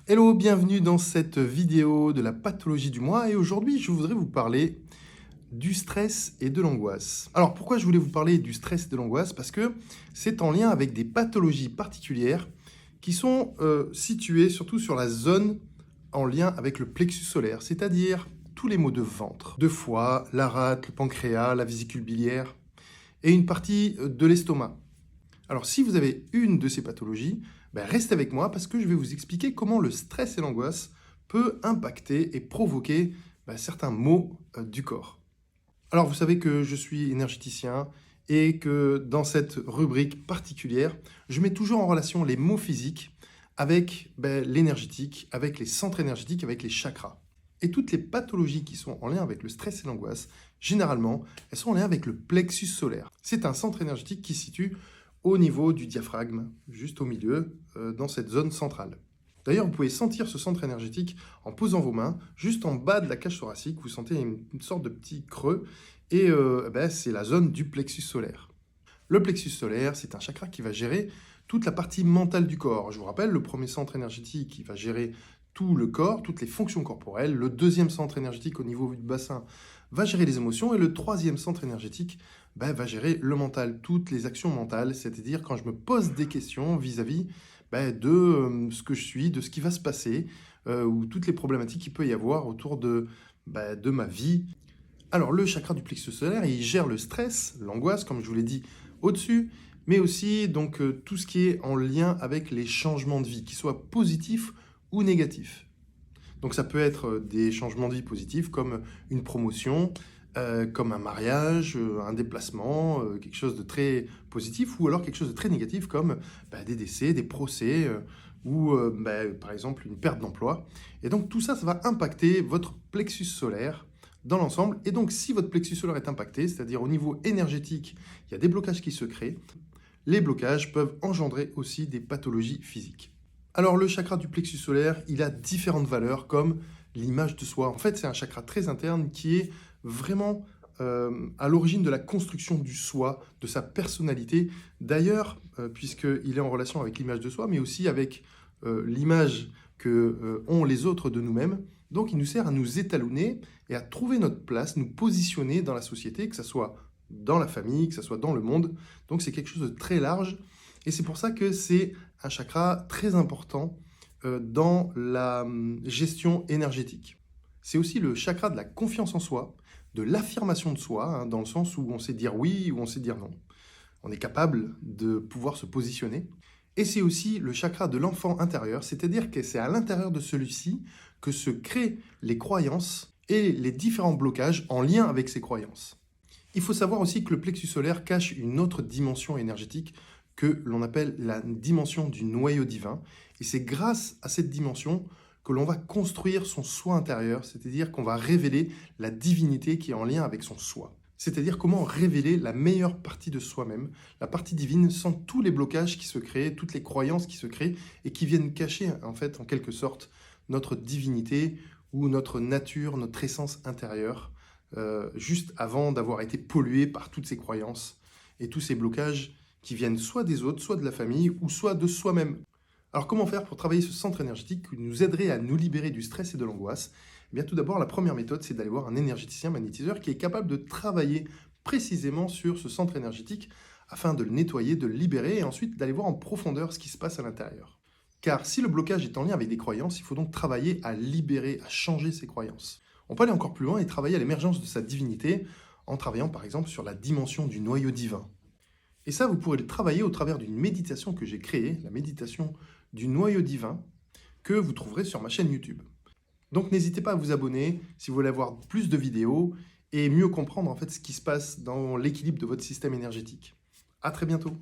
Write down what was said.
Hello, bienvenue dans cette vidéo de la pathologie du moi et aujourd'hui je voudrais vous parler du stress et de l'angoisse. Alors pourquoi je voulais vous parler du stress et de l'angoisse? Parce que c'est en lien avec des pathologies particulières qui sont situées surtout sur la zone en lien avec le plexus solaire, c'est-à-dire tous les maux de ventre, de foie, la rate, le pancréas, la vésicule biliaire et une partie de l'estomac. Alors, si vous avez une de ces pathologies, restez avec moi parce que je vais vous expliquer comment le stress et l'angoisse peut impacter et provoquer certains maux du corps. Alors, vous savez que je suis énergéticien et que dans cette rubrique particulière, je mets toujours en relation les maux physiques avec l'énergétique, avec les centres énergétiques, avec les chakras. Et toutes les pathologies qui sont en lien avec le stress et l'angoisse, généralement, elles sont en lien avec le plexus solaire. C'est un centre énergétique qui se situe au niveau du diaphragme, juste au milieu, dans cette zone centrale. D'ailleurs, vous pouvez sentir ce centre énergétique en posant vos mains, juste en bas de la cage thoracique, vous sentez une sorte de petit creux, et c'est la zone du plexus solaire. Le plexus solaire, c'est un chakra qui va gérer toute la partie mentale du corps. Je vous rappelle, le premier centre énergétique qui va gérer tout le corps, toutes les fonctions corporelles. Le deuxième centre énergétique au niveau du bassin va gérer les émotions. Et le troisième centre énergétique va gérer le mental, toutes les actions mentales. C'est-à-dire quand je me pose des questions vis-à-vis de ce que je suis, de ce qui va se passer, ou toutes les problématiques qu'il peut y avoir autour de ma vie. Alors le chakra du plexus solaire, il gère le stress, l'angoisse, comme je vous l'ai dit au-dessus, mais aussi donc tout ce qui est en lien avec les changements de vie, qu'ils soient positifs ou négatifs. Donc ça peut être des changements de vie positifs comme une promotion, comme un mariage, un déplacement, quelque chose de très positif, ou alors quelque chose de très négatif comme des décès, des procès, ou par exemple une perte d'emploi. Et donc tout ça, ça va impacter votre plexus solaire dans l'ensemble. Et donc si votre plexus solaire est impacté, c'est-à-dire au niveau énergétique, il y a des blocages qui se créent, les blocages peuvent engendrer aussi des pathologies physiques. Alors le chakra du plexus solaire, il a différentes valeurs comme l'image de soi. En fait, c'est un chakra très interne qui est vraiment à l'origine de la construction du soi, de sa personnalité. D'ailleurs, puisqu'il est en relation avec l'image de soi, mais aussi avec l'image que ont les autres de nous-mêmes. Donc il nous sert à nous étalonner et à trouver notre place, nous positionner dans la société, que ce soit dans la famille, que ce soit dans le monde. Donc c'est quelque chose de très large. Et c'est pour ça que c'est un chakra très important dans la gestion énergétique. C'est aussi le chakra de la confiance en soi, de l'affirmation de soi, dans le sens où on sait dire oui ou on sait dire non. On est capable de pouvoir se positionner. Et c'est aussi le chakra de l'enfant intérieur, c'est-à-dire que c'est à l'intérieur de celui-ci que se créent les croyances et les différents blocages en lien avec ces croyances. Il faut savoir aussi que le plexus solaire cache une autre dimension énergétique que l'on appelle la dimension du noyau divin. Et c'est grâce à cette dimension que l'on va construire son soi intérieur, c'est-à-dire qu'on va révéler la divinité qui est en lien avec son soi. C'est-à-dire comment révéler la meilleure partie de soi-même, la partie divine, sans tous les blocages qui se créent, toutes les croyances qui se créent et qui viennent cacher, en fait, en quelque sorte, notre divinité ou notre nature, notre essence intérieure, juste avant d'avoir été pollué par toutes ces croyances et tous ces blocages qui viennent soit des autres, soit de la famille, ou soit de soi-même. Alors comment faire pour travailler ce centre énergétique qui nous aiderait à nous libérer du stress et de l'angoisse? Eh bien tout d'abord, la première méthode, c'est d'aller voir un énergéticien magnétiseur qui est capable de travailler précisément sur ce centre énergétique afin de le nettoyer, de le libérer et ensuite d'aller voir en profondeur ce qui se passe à l'intérieur. Car si le blocage est en lien avec des croyances, il faut donc travailler à libérer, à changer ces croyances. On peut aller encore plus loin et travailler à l'émergence de sa divinité en travaillant par exemple sur la dimension du noyau divin. Et ça, vous pourrez le travailler au travers d'une méditation que j'ai créée, la méditation du noyau divin, que vous trouverez sur ma chaîne YouTube. Donc n'hésitez pas à vous abonner si vous voulez avoir plus de vidéos et mieux comprendre en fait ce qui se passe dans l'équilibre de votre système énergétique. À très bientôt.